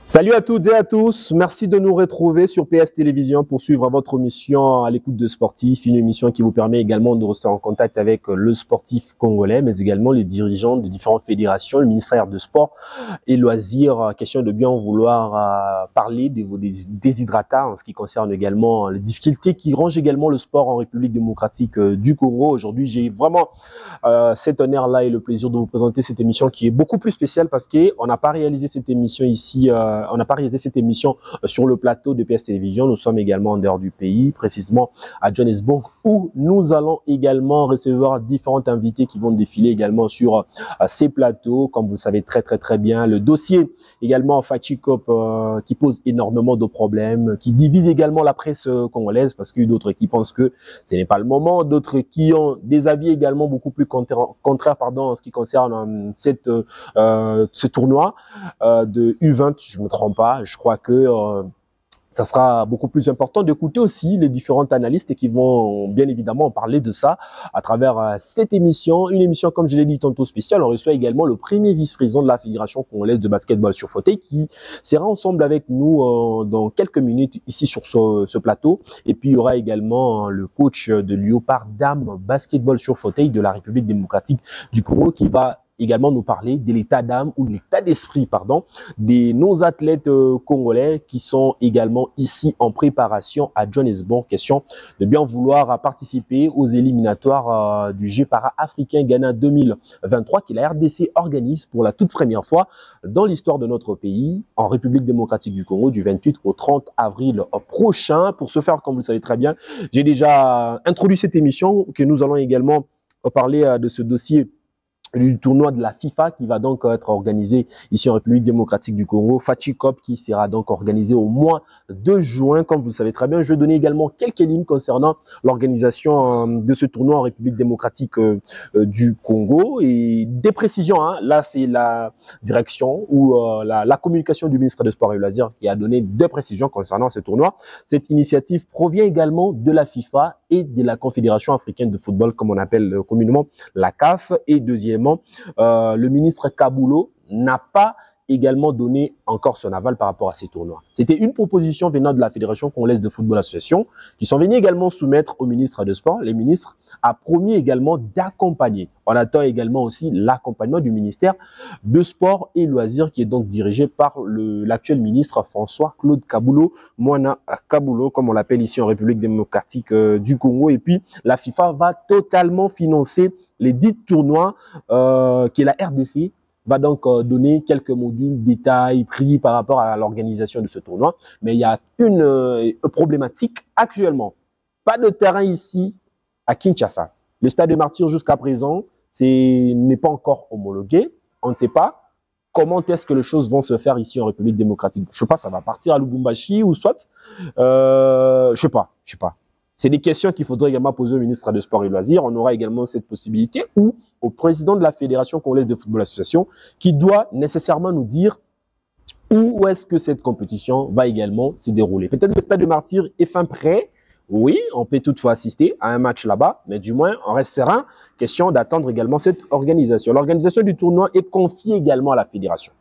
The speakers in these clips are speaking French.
Salut à toutes et à tous, merci de nous retrouver sur PS Télévision pour suivre votre émission à l'écoute de sportifs, une émission qui vous permet également de rester en contact avec le sportif congolais, mais également les dirigeants de différentes fédérations, le ministère de Sport et Loisirs. Question de bien vouloir parler de vos déshydratats en ce qui concerne également les difficultés qui rongent également le sport en République démocratique du Congo. Aujourd'hui, j'ai vraiment cet honneur-là et le plaisir de vous présenter cette émission qui est beaucoup plus spéciale parce qu'on n'a pas réalisé cette émission ici, on n'a pas réalisé cette émission sur le plateau de PS Télévision. Nous sommes également en dehors du pays, précisément à Johannesburg, où nous allons également recevoir différents invités qui vont défiler également sur ces plateaux. Comme vous le savez très bien, le dossier également Fachikop qui pose énormément de problèmes, qui divise également la presse congolaise parce qu'il y a d'autres qui pensent que ce n'est pas le moment, d'autres qui ont des avis également beaucoup plus contraires en ce qui concerne ce tournoi de U20, je me trompe pas. Je crois que ça sera beaucoup plus important d'écouter aussi les différents analystes qui vont bien évidemment parler de ça à travers cette émission. Une émission, comme je l'ai dit tantôt, spéciale. On reçoit également le premier vice-président de la Fédération congolaise de basketball sur fauteuil qui sera ensemble avec nous dans quelques minutes ici sur ce plateau. Et puis, il y aura également le coach de Léopard Dame basketball sur fauteuil de la République démocratique du Congo qui va également nous parler de l'état d'âme ou de l'état d'esprit, des non-athlètes congolais qui sont également ici en préparation à Johannesburg. Question de bien vouloir participer aux éliminatoires du Jeux para-africain Ghana 2023 que la RDC organise pour la toute première fois dans l'histoire de notre pays en République démocratique du Congo du 28 au 30 avril prochain. Pour ce faire, comme vous le savez très bien, j'ai déjà introduit cette émission que nous allons également parler de ce dossier du tournoi de la FIFA qui va donc être organisé ici en République démocratique du Congo, Fachikop qui sera donc organisé au mois de juin, comme vous le savez très bien. Je vais donner également quelques lignes concernant l'organisation de ce tournoi en République démocratique du Congo et des précisions. Là, c'est la direction ou la communication du ministre des Sports et Loisirs qui a donné des précisions concernant ce tournoi. Cette initiative provient également de la FIFA et de la Confédération africaine de football, comme on appelle communément la CAF. Et deuxièmement, le ministre Kabulo n'a pas également donné encore son aval par rapport à ces tournois. C'était une proposition venant de la Fédération congolaise de football association qui sont venus également soumettre au ministre des Sports. Le ministre a promis également d'accompagner. On attend également aussi l'accompagnement du ministère de Sport et Loisirs qui est donc dirigé par l'actuel ministre François-Claude Kabulo, Mwana Kabulo, comme on l'appelle ici en République démocratique du Congo. Et puis, la FIFA va totalement financer les 10 tournois que la RDC va donc donner quelques modules, détails, prix par rapport à l'organisation de ce tournoi. Mais il y a une problématique actuellement. Pas de terrain ici à Kinshasa. Le stade de Martyrs jusqu'à présent, n'est pas encore homologué. On ne sait pas comment est-ce que les choses vont se faire ici en République démocratique. Je ne sais pas, ça va partir à Lubumbashi ou soit. Je ne sais pas. C'est des questions qu'il faudrait également poser au ministre des Sports et Loisirs. On aura également cette possibilité ou au président de la Fédération congolaise de football association qui doit nécessairement nous dire où est-ce que cette compétition va également se dérouler. Peut-être que le stade de Martyrs est fin prêt. Oui, on peut toutefois assister à un match là-bas, mais du moins, on reste serein. Question d'attendre également cette organisation. L'organisation du tournoi est confiée également à la Fédération.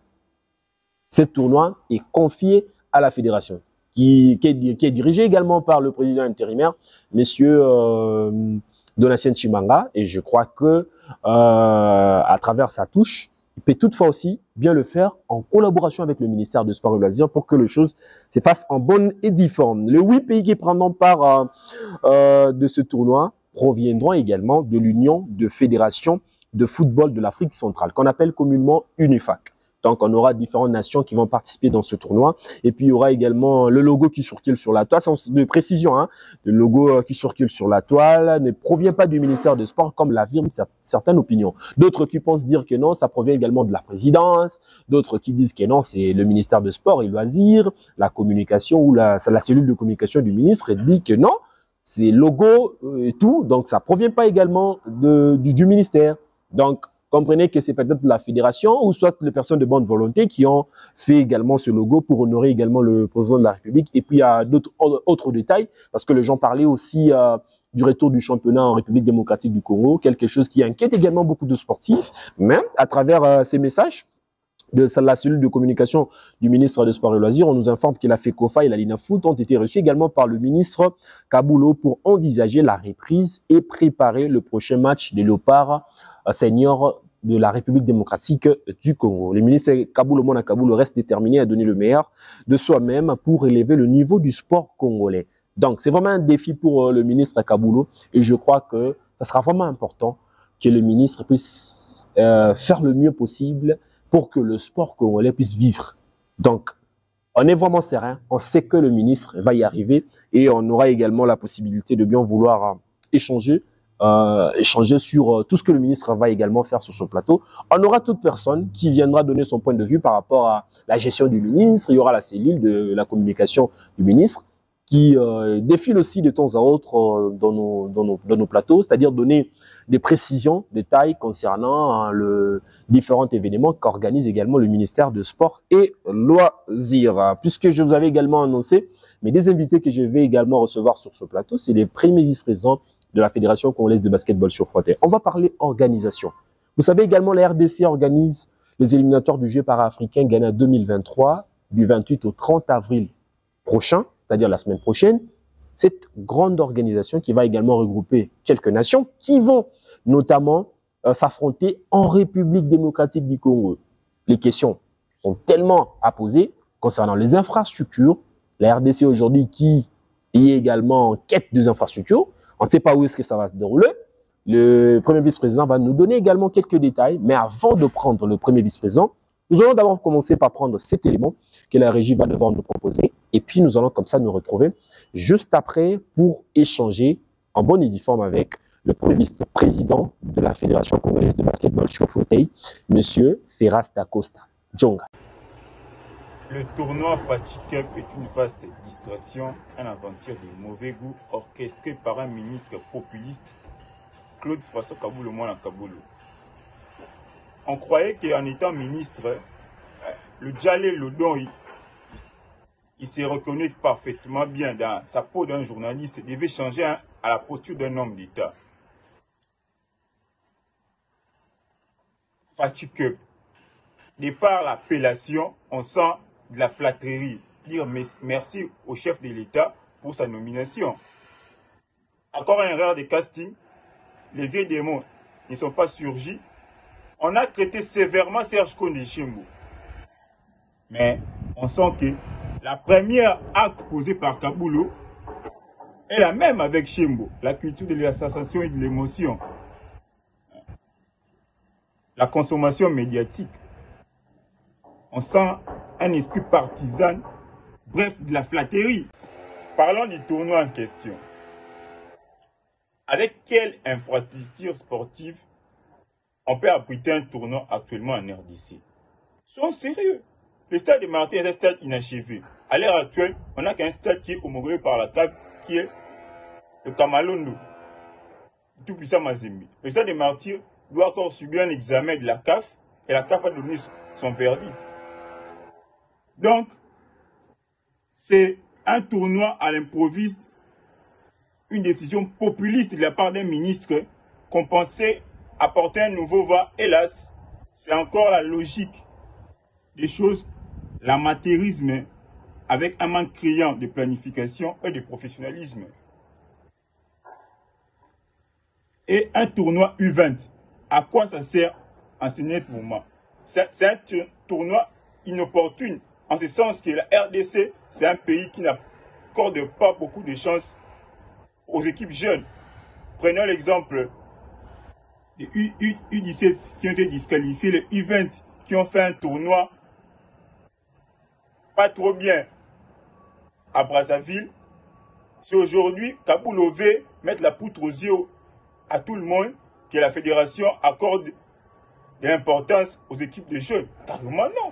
Ce tournoi est confié à la Fédération. Qui est dirigé également par le président intérimaire, monsieur Donatien Chimanga. Et je crois que à travers sa touche, il peut toutefois aussi bien le faire en collaboration avec le ministère de Sport et Loisirs pour que les choses se fassent en bonne et due forme. Les 8 pays qui prendront part de ce tournoi proviendront également de l'Union de fédérations de football de l'Afrique centrale, qu'on appelle communément UNIFAC. Donc, on aura différentes nations qui vont participer dans ce tournoi. Et puis, il y aura également le logo qui circule sur la toile. Sans de précision, le logo qui circule sur la toile ne provient pas du ministère des Sports, comme l'affirment certaines opinions. D'autres qui pensent dire que non, ça provient également de la présidence. D'autres qui disent que non, c'est le ministère des Sports et Loisirs, la communication ou la cellule de communication du ministre dit que non, c'est logo et tout. Donc, ça provient pas également du ministère. Donc, comprenez que c'est peut-être la fédération ou soit les personnes de bonne volonté qui ont fait également ce logo pour honorer également le président de la République. Et puis, il y a d'autres autres détails parce que les gens parlaient aussi du retour du championnat en République démocratique du Congo, quelque chose qui inquiète également beaucoup de sportifs. Mais à travers ces messages, de la cellule de communication du ministre des Sports et Loisirs, on nous informe que la FECOFA et la Linafoot ont été reçus également par le ministre Kabulo pour envisager la reprise et préparer le prochain match des Léopards seniors de la République démocratique du Congo. Le ministre Kabulo Mona Kabulo reste déterminé à donner le meilleur de soi-même pour élever le niveau du sport congolais. Donc, c'est vraiment un défi pour le ministre Kabulo et je crois que ça sera vraiment important que le ministre puisse faire le mieux possible pour que le sport congolais puisse vivre. Donc, on est vraiment serein, on sait que le ministre va y arriver et on aura également la possibilité de bien vouloir échanger sur tout ce que le ministre va également faire sur ce plateau. On aura toute personne qui viendra donner son point de vue par rapport à la gestion du ministre. Il y aura la cellule de la communication du ministre qui défile aussi de temps à autre dans nos plateaux, c'est-à-dire donner des précisions, des détails concernant le différents événements qu'organise également le ministère de Sport et Loisirs. Puisque je vous avais également annoncé, mais des invités que je vais également recevoir sur ce plateau, c'est les premiers vice-présidents de la Fédération congolaise de basketball sur frotté. On va parler organisation. Vous savez également, la RDC organise les éliminatoires du Jeu para-africain Ghana 2023 du 28 au 30 avril prochain, c'est-à-dire la semaine prochaine. Cette grande organisation qui va également regrouper quelques nations qui vont notamment s'affronter en République démocratique du Congo. Les questions sont tellement à poser concernant les infrastructures. La RDC aujourd'hui qui est également en quête des infrastructures. On ne sait pas où est-ce que ça va se dérouler. Le premier vice-président va nous donner également quelques détails. Mais avant de prendre le premier vice-président, nous allons d'abord commencer par prendre cet élément que la régie va devoir nous proposer. Et puis, nous allons comme ça nous retrouver juste après pour échanger en bonne et due forme avec le premier vice-président de la Fédération congolaise de basketball sur fauteuil, M. Ferras da Costa Djonga. Le tournoi Fachi Cup est une vaste distraction, une aventure de mauvais goût orchestrée par un ministre populiste, Claude François Kabulo Mwana Kabulo. On croyait qu'en étant ministre, le Djalé Lodon, il se reconnaît parfaitement bien dans sa peau d'un journaliste, il devait changer à la posture d'un homme d'État. Fachi Cup. De par l'appellation, on sent de la flatterie. Dire merci au chef de l'État pour sa nomination. Encore une erreur de casting. Les vieux démons ne sont pas surgis. On a traité sévèrement Serge Konde Chimbo. Mais on sent que la première acte posé par Kabulo est la même avec Chimbo. La culture de l'association et de l'émotion. La consommation médiatique. On sent un esprit partisan, bref, de la flatterie. Parlons du tournoi en question. Avec quelle infrastructure sportive on peut abriter un tournoi actuellement en RDC? Soyons sérieux. Le stade de Martin est un stade inachevé. À l'heure actuelle, on n'a qu'un stade qui est homologué par la CAF, qui est le Kamalondo, tout puissant Mazembe. Le stade de Martyrs doit encore subir un examen de la CAF et la CAF a donné son verdict. Donc, c'est un tournoi à l'improviste, une décision populiste de la part d'un ministre qu'on pensait apporter un nouveau vent. Hélas, c'est encore la logique des choses, l'amateurisme avec un manque criant de planification et de professionnalisme. Et un tournoi U20, à quoi ça sert en ce moment? C'est un tournoi inopportune, en ce sens que la RDC, c'est un pays qui n'accorde pas beaucoup de chance aux équipes jeunes. Prenons l'exemple des U17 qui ont été disqualifiés, les U20 qui ont fait un tournoi pas trop bien à Brazzaville. C'est aujourd'hui Kabulo veut mettre la poutre aux yeux à tout le monde que la fédération accorde de l'importance aux équipes de jeunes. Carrément non.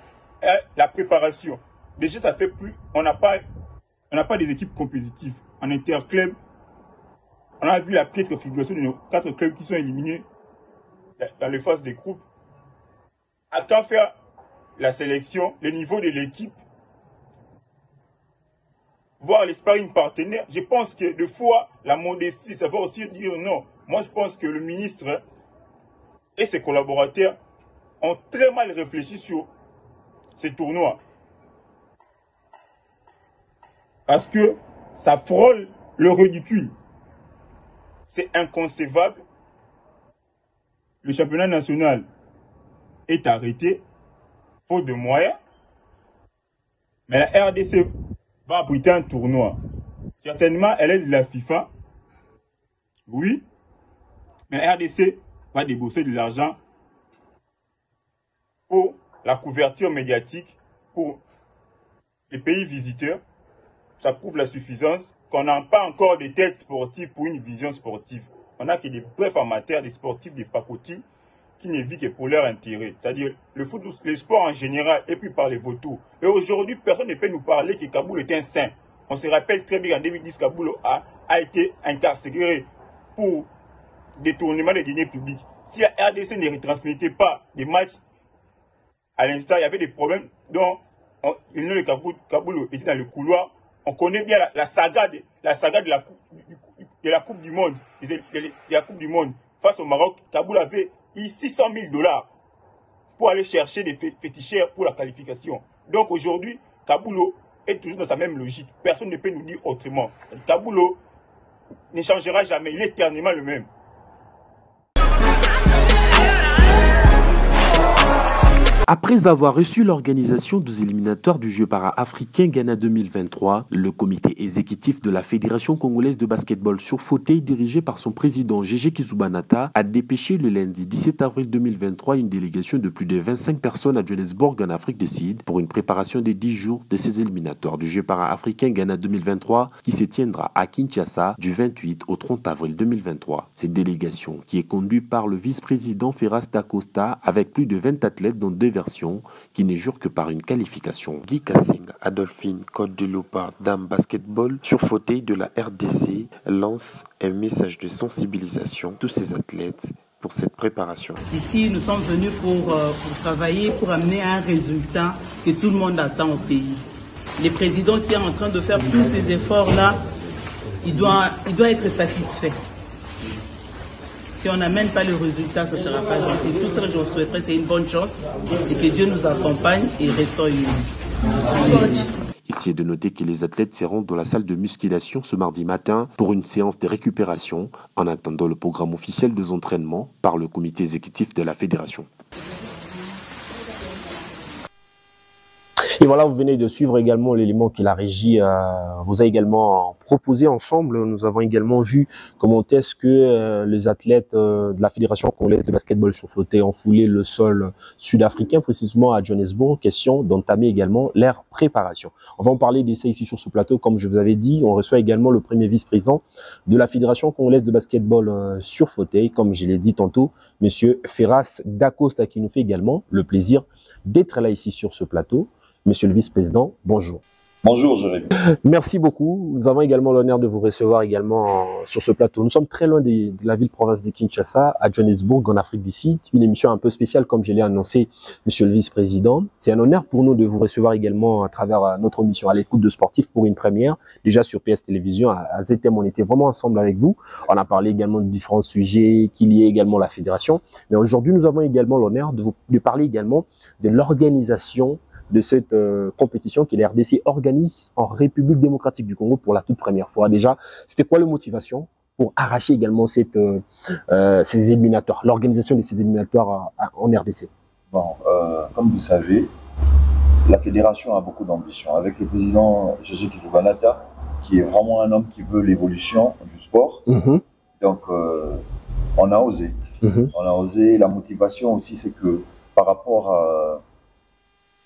La préparation. Déjà, ça fait plus. On n'a pas des équipes compétitives. En interclub, on a vu la piètre figuration de nos 4 clubs qui sont éliminés dans les phases des groupes. À quand faire la sélection, le niveau de l'équipe, voir les sparring partenaires. Je pense que des fois, la modestie, ça va aussi dire non. Moi, je pense que le ministre et ses collaborateurs ont très mal réfléchi sur ces tournois. Parce que ça frôle le ridicule. C'est inconcevable. Le championnat national est arrêté, faute de moyens. Mais la RDC va abriter un tournoi. Certainement, elle est de la FIFA. Oui. Mais la RDC va débourser de l'argent pour la couverture médiatique, pour les pays visiteurs. Ça prouve la suffisance qu'on n'a pas encore de têtes sportives pour une vision sportive. On n'a que des brefs amateurs, des sportifs, des pacotis qui ne vivent que pour leur intérêt. C'est-à-dire le foot, le sport en général est pris par les vautours. Et aujourd'hui, personne ne peut nous parler que Kaboul est un saint. On se rappelle très bien qu'en 2010, Kaboul a été incarcéré pour détournement des deniers publics. Si la RDC ne retransmettait pas des matchs, à l'instant, il y avait des problèmes dont le nom de Kaboul était dans le couloir. On connaît bien la saga de la Coupe du Monde. De la Coupe du Monde face au Maroc. Kaboul avait eu 600 000 $ pour aller chercher des féticheurs pour la qualification. Donc aujourd'hui, Kaboulo est toujours dans sa même logique. Personne ne peut nous dire autrement. Kaboulo ne changera jamais. Il est éternellement le même. Après avoir reçu l'organisation des éliminatoires du jeu para-africain Ghana 2023, le comité exécutif de la Fédération congolaise de basketball sur fauteuil dirigé par son président Gégé Kizubanata a dépêché le lundi 17 avril 2023 une délégation de plus de 25 personnes à Johannesburg en Afrique du Sud pour une préparation des 10 jours de ces éliminatoires du jeu para-africain Ghana 2023 qui se tiendra à Kinshasa du 28 au 30 avril 2023. Cette délégation qui est conduite par le vice-président Ferras Dacosta avec plus de 20 athlètes dont 2 versions qui ne jurent que par une qualification. Guy Kassing, Adolphine, Côte de Léopard, Dame Basketball, sur fauteuil de la RDC, lance un message de sensibilisation à tous ces athlètes pour cette préparation. Ici, nous sommes venus pour travailler, pour amener un résultat que tout le monde attend au pays. Le président qui est en train de faire tous ces efforts-là, il doit être satisfait. Si on n'amène pas le résultat, ça ne sera pas gentil. Tout ce que je souhaiterais, c'est une bonne chance et que Dieu nous accompagne et restons unis. Ici est de noter que les athlètes se rendent dans la salle de musculation ce mardi matin pour une séance de récupération en attendant le programme officiel des entraînements par le comité exécutif de la fédération. Et voilà, vous venez de suivre également l'élément que la régie vous a également proposé ensemble. Nous avons également vu comment est-ce que les athlètes de la Fédération congolaise de basketball sur fauteuil ont foulé le sol sud-africain, précisément à Johannesburg, question d'entamer également leur préparation. On va en parler d'essai ici sur ce plateau. Comme je vous avais dit, on reçoit également le premier vice-président de la Fédération congolaise de basketball sur fauteuil, comme je l'ai dit tantôt, monsieur Ferras Dacosta, qui nous fait également le plaisir d'être là ici sur ce plateau. Monsieur le vice-président, bonjour. Bonjour, Jérémy. Merci beaucoup. Nous avons également l'honneur de vous recevoir également sur ce plateau. Nous sommes très loin de la ville-province de Kinshasa, à Johannesburg, en Afrique du Sud. Une émission un peu spéciale, comme je l'ai annoncé, monsieur le vice-président. C'est un honneur pour nous de vous recevoir également à travers notre émission à l'écoute de sportifs pour une première. Déjà sur PS Télévision, à ZTM, on était vraiment ensemble avec vous. On a parlé également de différents sujets, qu'il y ait également la fédération. Mais aujourd'hui, nous avons également l'honneur de parler également de l'organisation de cette compétition que la RDC organise en République démocratique du Congo pour la toute première fois. Déjà, c'était quoi la motivation pour arracher également ces éliminatoires, l'organisation de ces éliminatoires en RDC? Bon, comme vous savez, la fédération a beaucoup d'ambition. Avec le président Gégé Kizubanata, qui est vraiment un homme qui veut l'évolution du sport. Donc, on a osé. On a osé. La motivation aussi, c'est que par rapport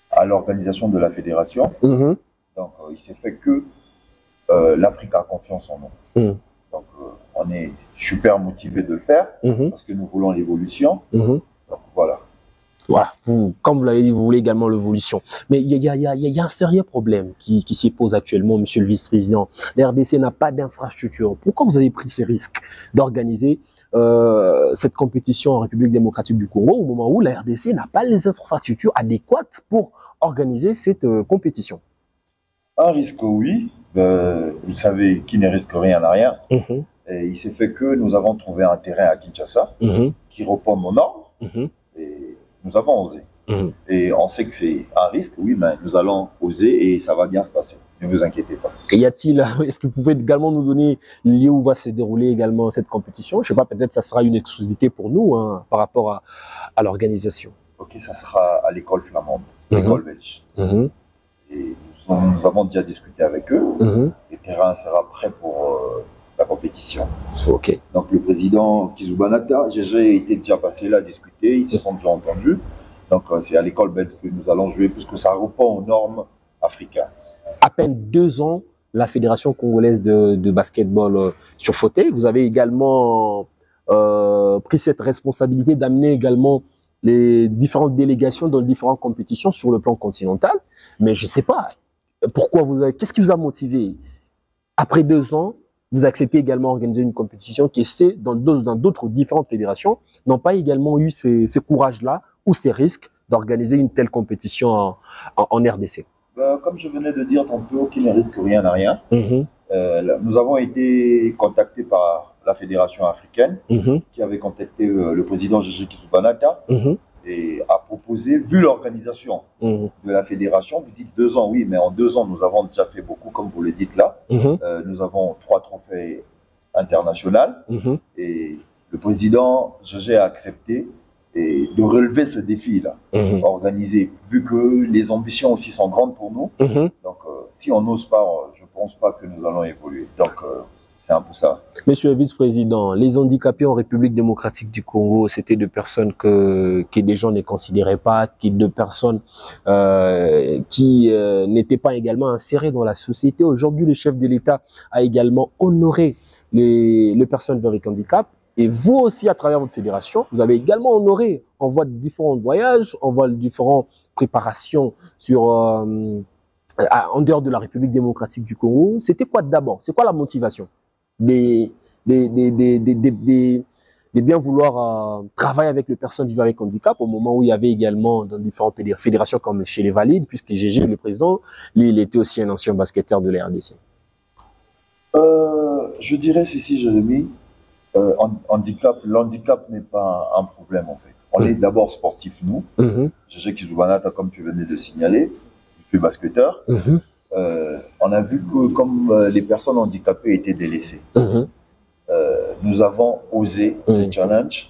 à l'organisation de la fédération. Donc, il s'est fait que l'Afrique a confiance en nous. Donc, on est super motivé de le faire parce que nous voulons l'évolution. Donc, voilà. Voilà, comme vous l'avez dit, vous voulez également l'évolution. Mais il y a un sérieux problème qui s'y pose actuellement, monsieur le vice-président. La RDC n'a pas d'infrastructure. Pourquoi vous avez pris ces risques d'organiser cette compétition en République démocratique du Congo au moment où la RDC n'a pas les infrastructures adéquates pour organiser cette compétition? Un risque, oui. Vous savez, qui ne risque rien n'a rien. Et il s'est fait que nous avons trouvé un terrain à Kinshasa qui répond aux normes et nous avons osé. Et on sait que c'est un risque, oui, mais nous allons oser et ça va bien se passer. Ne vous inquiétez pas. Et est-ce que vous pouvez également nous donner le lieu où va se dérouler également cette compétition? Je ne sais pas, peut-être ça sera une exclusivité pour nous par rapport à l'organisation. Ok, ça sera à l'école flamande, l'école belge. Et nous avons déjà discuté avec eux. Le terrain sera prêt pour la compétition. Ok. Donc le président Kizoubanata, GG était déjà passé là discuter, ils se sont déjà entendus. Donc c'est à l'école belge que nous allons jouer puisque ça répond aux normes africaines. À peine 2 ans, la Fédération congolaise de basketball sur fauteuil, vous avez également pris cette responsabilité d'amener également les différentes délégations dans différentes compétitions sur le plan continental. Mais je ne sais pas, qu'est-ce qui vous a motivé? Après 2 ans, vous acceptez également d'organiser une compétition qui essaie, dans d'autres différentes fédérations, n'ont pas également eu ce courage-là ou ces risques d'organiser une telle compétition en RDC. Comme je venais de dire tantôt, qui ne risque rien à rien. Nous avons été contactés par la Fédération africaine qui avait contacté le président GG Kizoubanata et a proposé, vu l'organisation de la fédération, vous dites 2 ans, oui, mais en 2 ans, nous avons déjà fait beaucoup, comme vous le dites là. Nous avons 3 trophées internationaux et le président GG a accepté de relever ce défi-là, organisé, vu que les ambitions aussi sont grandes pour nous. Donc, si on n'ose pas, je ne pense pas que nous allons évoluer. Donc, c'est un peu ça. Monsieur le vice-président, les handicapés en République démocratique du Congo, c'était des personnes que des gens ne considéraient pas, de personnes qui n'étaient pas également insérées dans la société. Aujourd'hui, le chef de l'État a également honoré les personnes avec handicap. Et vous aussi, à travers votre fédération, vous avez également honoré, on voit différents voyages, on voit différentes préparations en dehors de la République démocratique du Congo. C'était quoi d'abord? C'est quoi la motivation de bien vouloir travailler avec les personnes vivant avec handicap au moment où il y avait également dans différentes fédérations comme chez les Valides, puisque GG, le président, lui, il était aussi un ancien basketteur de la RDC. Je dirais ceci, Jérémy. L'handicap n'est pas un problème en fait. On est d'abord sportif, nous. GG Kizoubanata, comme tu venais de signaler, je suis basketteur. On a vu que comme les personnes handicapées étaient délaissées, nous avons osé ce challenge,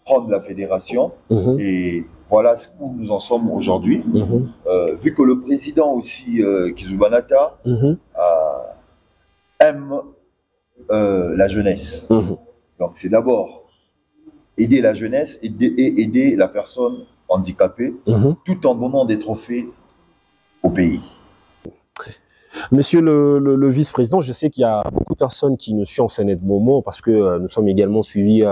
prendre la fédération et voilà où nous en sommes aujourd'hui. Vu que le président aussi, Kizoubanata, aime la jeunesse. Donc c'est d'abord aider la jeunesse et aider la personne handicapée tout en donnant des trophées au pays. Monsieur le vice-président, je sais qu'il y a beaucoup de personnes qui nous suivent en ce moment parce que nous sommes également suivis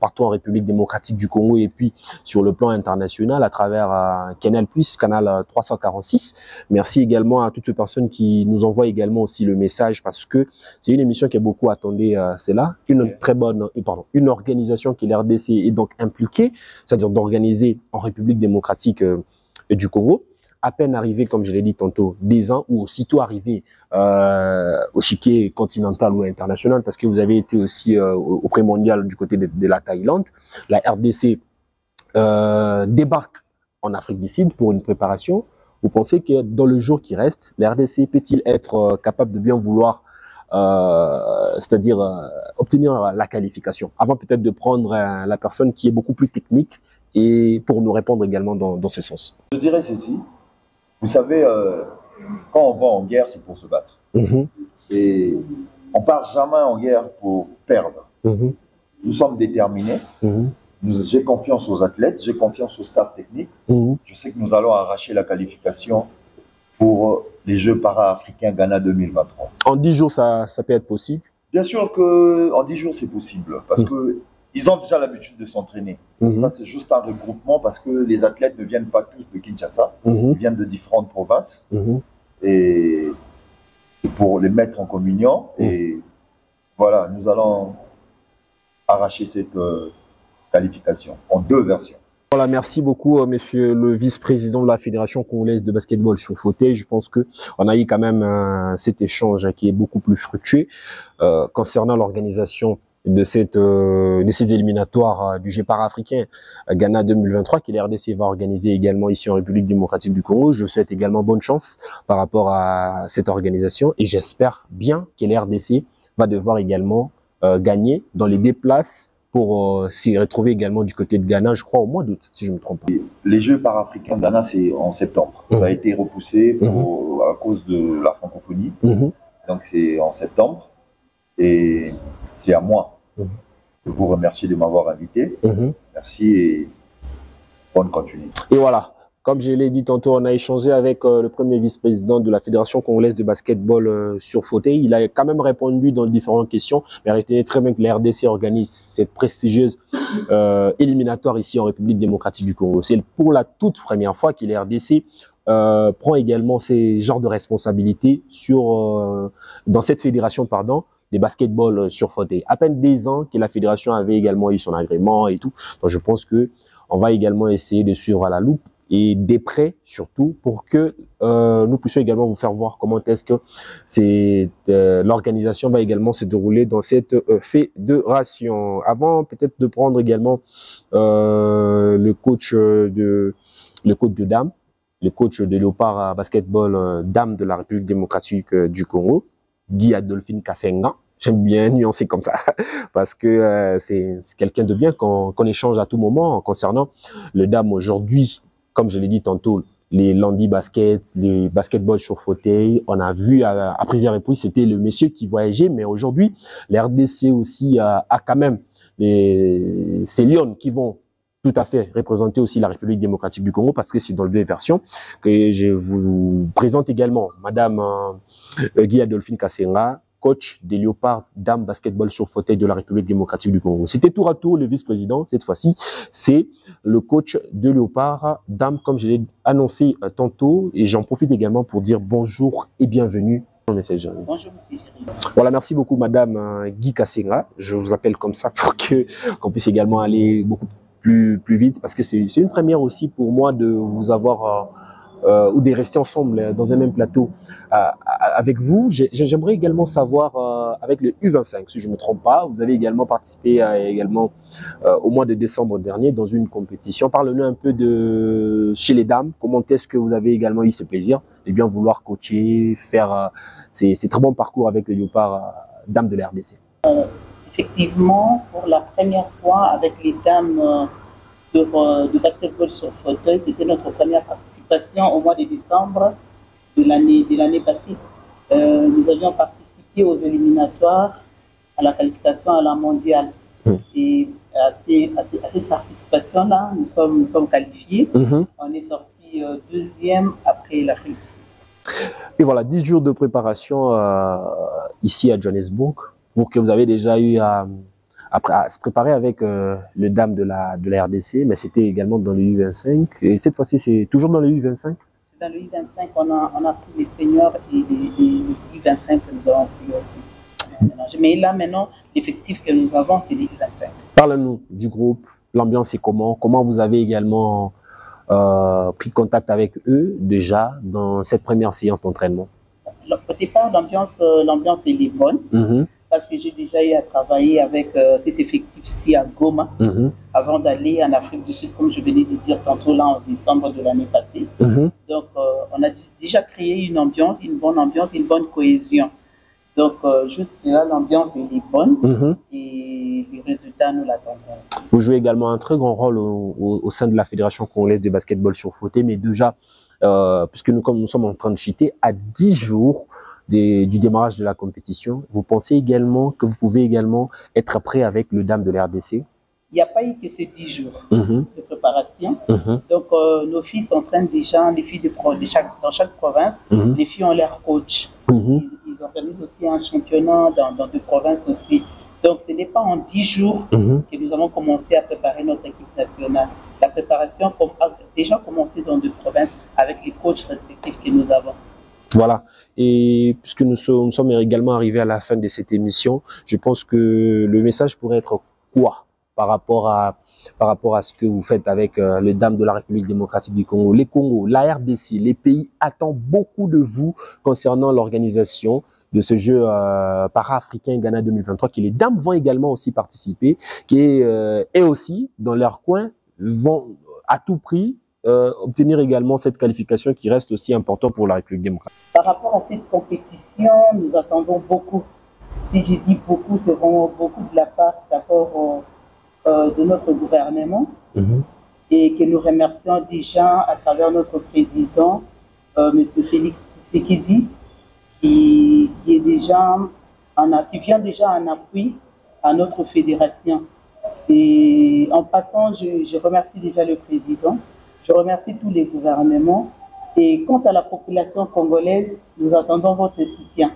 partout en République démocratique du Congo et puis sur le plan international à travers Canal+, Canal 346. Merci également à toutes ces personnes qui nous envoient également aussi le message parce que c'est une émission qui est beaucoup attendue. C'est là une très bonne, une organisation qui est l'RDC est donc impliquée, c'est-à-dire d'organiser en République démocratique du Congo. À peine arrivé, comme je l'ai dit tantôt, 10 ans, ou aussitôt arrivé au chiquier continental ou international, parce que vous avez été aussi au pré-mondial du côté de la Thaïlande. La RDC débarque en Afrique du Sud pour une préparation. Vous pensez que dans le jour qui reste, la RDC peut-il être capable de bien vouloir, c'est-à-dire obtenir la qualification, avant peut-être de prendre la personne qui est beaucoup plus technique et pour nous répondre également dans ce sens? Je dirais ceci. Vous savez, quand on va en guerre, c'est pour se battre. Et on ne part jamais en guerre pour perdre. Nous sommes déterminés. J'ai confiance aux athlètes, j'ai confiance au staff technique. Je sais que nous allons arracher la qualification pour les Jeux para-africains Ghana 2023. En 10 jours, ça peut être possible? Bien sûr qu'en 10 jours, c'est possible. Parce que ils ont déjà l'habitude de s'entraîner. Ça, c'est juste un regroupement parce que les athlètes ne viennent pas tous de Kinshasa. Ils viennent de différentes provinces. Et c'est pour les mettre en communion. Et voilà, nous allons arracher cette qualification en 2 versions. Voilà, merci beaucoup, monsieur le vice-président de la Fédération congolaise de basketball sur fauteuil. Je pense qu'on a eu quand même cet échange qui est beaucoup plus fructueux concernant l'organisation de ces éliminatoires du G africain Ghana 2023 que la RDC va organiser également ici en République démocratique du Congo. Je souhaite également bonne chance par rapport à cette organisation et j'espère bien que la RDC va devoir également gagner dans les déplaces pour s'y retrouver également du côté de Ghana, je crois au mois d'août, si je ne me trompe pas. Les Jeux panafricains de Ghana, c'est en septembre. Ça a été repoussé à cause de la francophonie. Donc c'est en septembre. Et c'est à moi de vous remercier de m'avoir invité. Merci et bonne continuité. Et voilà. Comme je l'ai dit tantôt, on a échangé avec le premier vice-président de la Fédération congolaise de basketball sur fauteuil. Il a quand même répondu dans les différentes questions. Mais retenez très bien que la RDC organise cette prestigieuse éliminatoire ici en République démocratique du Congo. C'est pour la toute première fois que la RDC prend également ces genres de responsabilités dans cette fédération, des basketball sur fauteuil. À peine 10 ans que la fédération avait également eu son agrément et tout. Donc je pense que on va également essayer de suivre à la loupe et des prêts surtout pour que nous puissions également vous faire voir comment est-ce que l'organisation va également se dérouler dans cette fédération. Avant peut-être de prendre également le coach de dames, le coach de Léopard basketball dames de la République démocratique du Congo, Guy Adolphine Kassenga. J'aime bien nuancer comme ça parce que c'est quelqu'un de bien qu'on échange à tout moment concernant le dame aujourd'hui. Comme je l'ai dit tantôt, les Landy Basket, les basketball sur fauteuil, on a vu à plusieurs reprises, c'était le monsieur qui voyageait, mais aujourd'hui, la RDC aussi a quand même ces lions qui vont tout à fait représenter aussi la République démocratique du Congo parce que c'est dans les deux versions que je vous présente également Madame Guy Adolphine Kassenga, coach des Léopards dames basketball sur fauteuil de la République démocratique du Congo. C'était tour à tour le vice-président. Cette fois-ci, c'est le coach de Léopards dames, comme je l'ai annoncé tantôt. Et j'en profite également pour dire bonjour et bienvenue. Bonjour, monsieur Jérémy. Voilà, merci beaucoup, Madame Guy Kassenga. Je vous appelle comme ça pour qu'on puisse également aller beaucoup plus vite parce que c'est une première aussi pour moi de vous avoir ou de rester ensemble dans un même plateau avec vous. J'aimerais également savoir, avec le U25, si je ne me trompe pas, vous avez également participé également au mois de décembre dernier dans une compétition. Parlez-nous un peu de chez les dames, comment est-ce que vous avez également eu ce plaisir de bien vouloir coacher, faire ces très bons parcours avec les Léopards dames de la RDC. Effectivement, pour la première fois avec les dames de basketball sur fauteuil, c'était notre première participation au mois de décembre de l'année passée. Nous avions participé aux éliminatoires à la qualification à la mondiale. Et à cette participation-là, nous sommes qualifiés. On est sorti deuxième après l'Afrique du Sud. Et voilà, 10 jours de préparation ici à Johannesburg, pour que vous avez déjà eu à se préparer avec le dame de la RDC, mais c'était également dans le U25. Et cette fois-ci, c'est toujours dans le U25? Dans le U25, on a pris les seniors et les U25 que nous avons pris aussi. Mais là, maintenant, l'effectif que nous avons, c'est les U25. Parle-nous du groupe, l'ambiance est comment? Comment vous avez également pris contact avec eux déjà dans cette première séance d'entraînement? Au départ, l'ambiance elle est bonne. Parce que j'ai déjà eu à travailler avec cet effectif-ci à Goma avant d'aller en Afrique du Sud, comme je venais de dire tantôt là en décembre de l'année passée. Donc, on a déjà créé une ambiance, une bonne cohésion. Donc, juste là, l'ambiance est bonne et les résultats, nous l'attendons. Vous jouez également un très grand rôle au sein de la Fédération congolaise de basketball sur fauteuil, mais déjà, puisque nous sommes en train de chuter, à 10 jours du démarrage de la compétition, vous pensez également que vous pouvez également être prêt avec le dame de la RDC? Il n'y a pas eu que ces 10 jours de préparation. Donc, nos filles s'entraînent déjà, les filles dans chaque province, les filles ont leur coach. Ils organisent aussi un championnat dans des provinces aussi. Donc, ce n'est pas en 10 jours que nous avons commencé à préparer notre équipe nationale. La préparation a déjà commencé dans des provinces avec les coachs respectifs que nous avons. Voilà. Et puisque nous sommes également arrivés à la fin de cette émission, je pense que le message pourrait être quoi par rapport à ce que vous faites avec les dames de la République démocratique du Congo, les Congos, la RDC, les pays attendent beaucoup de vous concernant l'organisation de ce jeu para-africain Ghana 2023, que les dames vont également aussi participer, et aussi, dans leur coin, vont à tout prix obtenir également cette qualification qui reste aussi importante pour la République démocratique. Par rapport à cette compétition, nous attendons beaucoup. Si je dis beaucoup, c'est vraiment beaucoup de la part d'abord de notre gouvernement et que nous remercions déjà à travers notre président, M. Félix Tshisekedi, qui vient déjà en appui à notre fédération. Et en passant, je remercie déjà le président, je remercie tous les gouvernements. Et quant à la population congolaise, nous attendons votre soutien.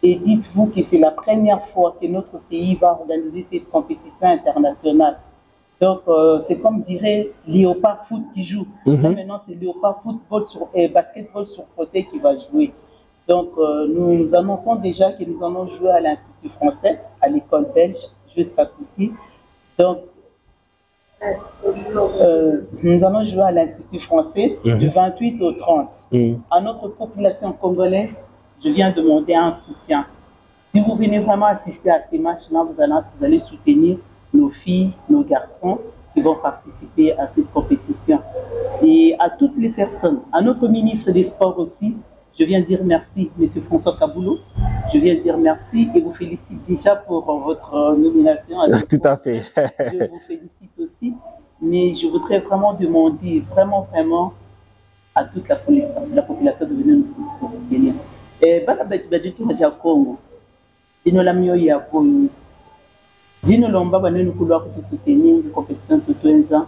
Et dites-vous que c'est la première fois que notre pays va organiser cette compétition internationale. Donc, c'est comme dirait Léopard Foot qui joue. Là, maintenant, c'est Léopard Football basketball sur fauteuil qui va jouer. Donc, nous annonçons déjà que nous allons jouer à l'Institut français, à l'école belge, jusqu'à Kouti. Donc, nous allons jouer à l'Institut français du 28 au 30. À notre population congolaise, je viens demander un soutien. Si vous venez vraiment assister à ces matchs-là, vous allez soutenir nos filles, nos garçons qui vont participer à cette compétition. Et à toutes les personnes, à notre ministre des Sports aussi, je viens dire merci, M. François Kaboulou. Je viens dire merci et vous félicite déjà pour votre nomination. Tout à fait. Je vous félicite aussi, mais je voudrais vraiment demander, vraiment, à toute la population de venir nous soutenir. Et du tout, à Congo, nous l'avons eu à Congo. Dino lomba banene couloir pour soutenir une compétition tout un ans.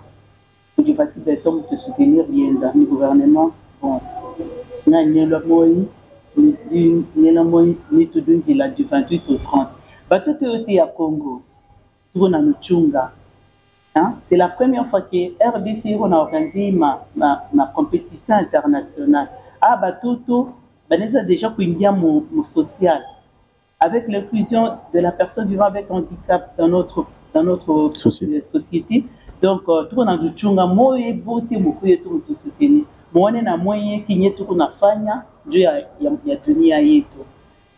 Pour du parti de temps pour soutenir bien dans le gouvernement. Bon, ni la moyenne, ni la moyenne, ni tout d'un qui l'a du 28 au 30. Bateau te à Congo, tout na Nuchunga. C'est la première fois que RDC on a organisé ma compétition internationale. Ah bateau, baneza déjà pour mon social. Avec l'inclusion de la personne vivant avec handicap dans notre société. Donc, tout le monde a dit, moi, je vais tout soutenir. Moi, je suis moyen qui est tout na fanya, je y a donné à yeto.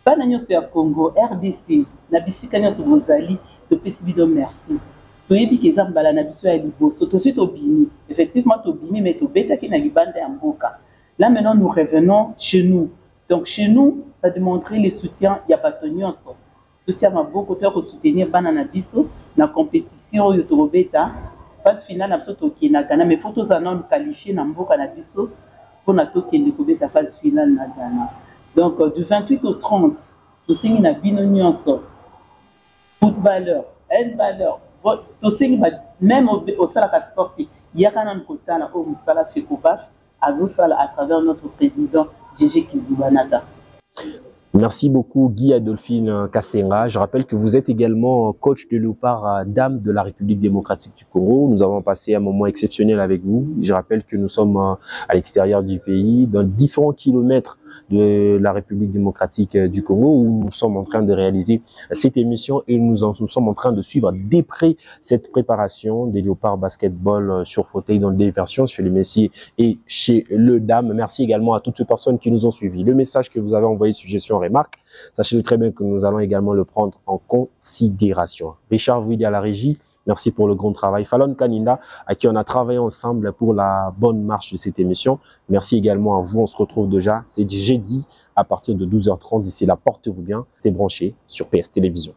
Pas n'ayons sur Congo, RDC, na bisika n'yons tous ali, de petit merci. Tu es dit que ça m'bala na biso ya libo, surtout si tu bini. Effectivement, tu bini, mais tu bêta qui n'a libande en boka. Là maintenant, nous revenons chez nous. Donc chez nous, ça a démontré le soutien, il n'y a pas de nuance. Le soutien m'a beaucoup de soutenir Banana Bisso, la compétition de Torobeta, phase finale absolument qui na Ghana, mais photos en nous qualifiés dans Mboka Nabisso pour na toki de la phase finale na Ghana. Donc du 28 au 30, nous signons na bino nuance, footballeur, handballeur, tout signe même au salaka sportif, il y a un côté là où Moussala fait coupage, à travers notre président. Merci beaucoup Guy Adolphine Kassenga. Je rappelle que vous êtes également coach de Léopard Dames de la République démocratique du Congo. Nous avons passé un moment exceptionnel avec vous. Je rappelle que nous sommes à l'extérieur du pays, dans différents kilomètres de la République démocratique du Congo, où nous sommes en train de réaliser cette émission et nous sommes en train de suivre de près cette préparation des Léopards basketball sur fauteuil dans des versions chez les messieurs et chez le dame. Merci également à toutes ces personnes qui nous ont suivis. Le message que vous avez envoyé, suggestion, remarque, sachez-le très bien que nous allons également le prendre en considération. Richard Vouidi à la régie. Merci pour le grand travail. Fallon Kaninda, à qui on a travaillé ensemble pour la bonne marche de cette émission. Merci également à vous. On se retrouve déjà, c'est jeudi à partir de 12h30. D'ici là, portez-vous bien. C'est branché sur PS Télévision.